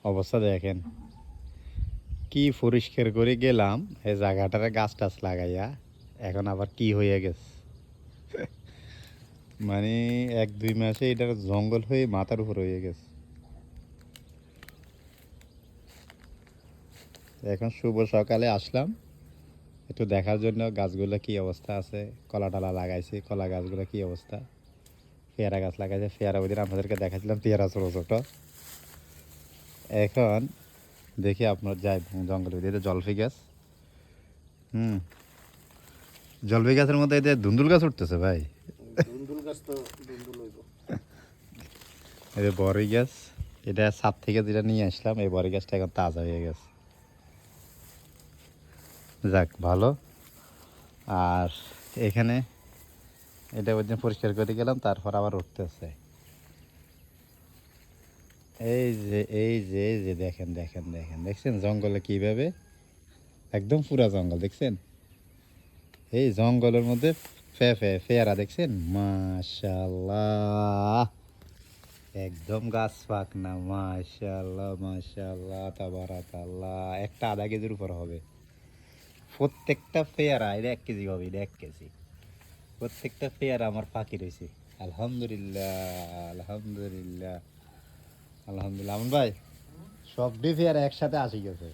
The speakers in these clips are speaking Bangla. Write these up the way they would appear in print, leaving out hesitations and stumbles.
অবস্থা দেখেন কি পরিষ্কার করে গেলাম এই জায়গাটারে গাছ টাছ লাগাইয়া, এখন আবার কি হয়ে গেছে। মানে 1-2 মাসে এটার জঙ্গল হয়ে মাথার উপর হয়ে গেছে। এখন শুভ সকালে আসলাম একটু দেখার জন্য গাছগুলো কি অবস্থা আছে। কলা টলা লাগাইছি, কলা গাছগুলো কি অবস্থা। পেয়ারা গাছ লাগাইছে, পেয়ারা ওই দিন আপনাদেরকে দেখাচ্ছিলাম, পেয়ারা ছোটো ছোটো। এখন দেখি আপনার যাই জঙ্গলের ভিতরে জলফি গাছ। জলফি গাছের মধ্যে এদের ধুন্দুল গাছ উঠতেছে ভাই। ধুন্দুল গাছ তো ধুন্দুল হইব। এই যে বড়ই গাছ, এটা ছাদ থেকে যেটা নিয়ে আসলাম, এই বড়ই গাছটা এখন তাজা হয়ে গেছে। যাক ভালো। আর এখানে এটা ওই দিন পরিষ্কার করে গেলাম, তারপর আবার উঠতেছে। এই যে দেখেন দেখেন দেখেন, দেখছেন জঙ্গলে কিভাবে একদম পুরা জঙ্গল দেখছেন। এই জঙ্গলের মধ্যে পেয়ারা দেখছেন, মাশাআল্লাহ একদম গাছ পাক না, মাশাআল্লাহ মাশাআল্লাহ তাবারাকাল্লাহ। একটা আধা কেজির উপর হবে প্রত্যেকটা পেয়ারা। এটা 1 কেজি হবে, এটা 1 কেজি। প্রত্যেকটা পেয়ারা আমার পাখি রয়েছে। আলহামদুলিল্লাহ আলহামদুলিল্লাহ আলহামদুলিল্লাহ। আমন ভাই সবটি পেয়ারা একসাথে আসি গেছে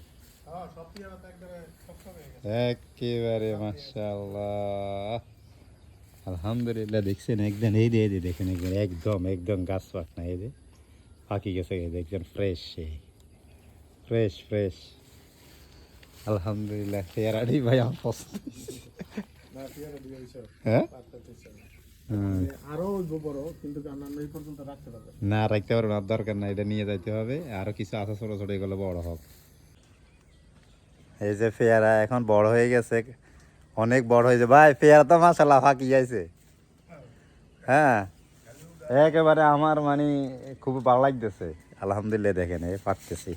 একেবারে, মাশাআল্লাহ আলহামদুলিল্লাহ। দেখছেন একদম, এই যে দেখেন একদম একদম একদম গাছ পাক না, এই যে পাখি গেছে, এই যে একদম ফ্রেশ, ফ্রেশ ফ্রেশ। আলহামদুলিল্লাহ পেয়ারাটি ভাই আমার পছন্দ হয়েছে। হ্যাঁ আরো বড়, কিন্তু এই পর্যন্ত রাখতে পারবে না, রাখতে পারবো না, দরকার না, এটা নিয়ে যাইতে হবে। আরো কিছু আছে ছোট ছোট, এগুলো বড় হোক। এই যে পেয়ারা এখন বড় হয়ে গেছে, অনেক বড় হয়েছে ভাই। পেয়ারা তো মাশাআল্লাহ ফাঁকি যাইছে। হ্যাঁ একেবারে আমার মানে খুব ভালো লাগতেছে। আলহামদুলিল্লাহ দেখেন এই পারতেছি।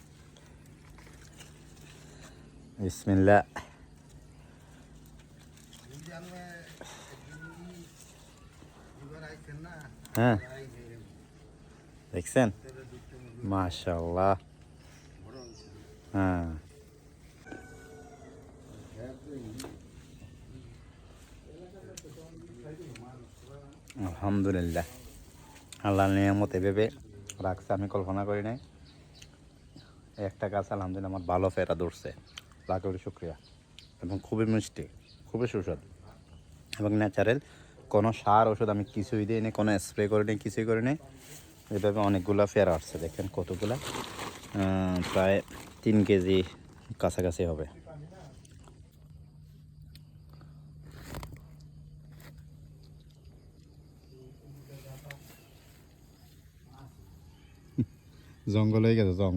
বিসমিল্লাহ। হ্যাঁ দেখছেন, মাশাআল্লাহ। হ্যাঁ আলহামদুলিল্লাহ, আল্লাহর নিয়ামত এভাবে রাখছে আমি কল্পনা করি নাই। একটা গাছ আলহামদুলিল্লাহ আমার ভালো পেয়ারা ধরছে, লাখ কোটি শুকরিয়া। এবং খুবই মিষ্টি, খুবই সুস্বাদু এবং ন্যাচারাল। কোনো সার ওষুধ আমি কিছুই দিই নি, কোনো স্প্রে করি নি, কিছুই করি নি। এভাবে অনেকগুলো পেয়ারা আসছে, দেখেন কতগুলা, প্রায় 3 কেজি কাছাকাছি হবে। জঙ্গল হয়ে গেছে জঙ্গল।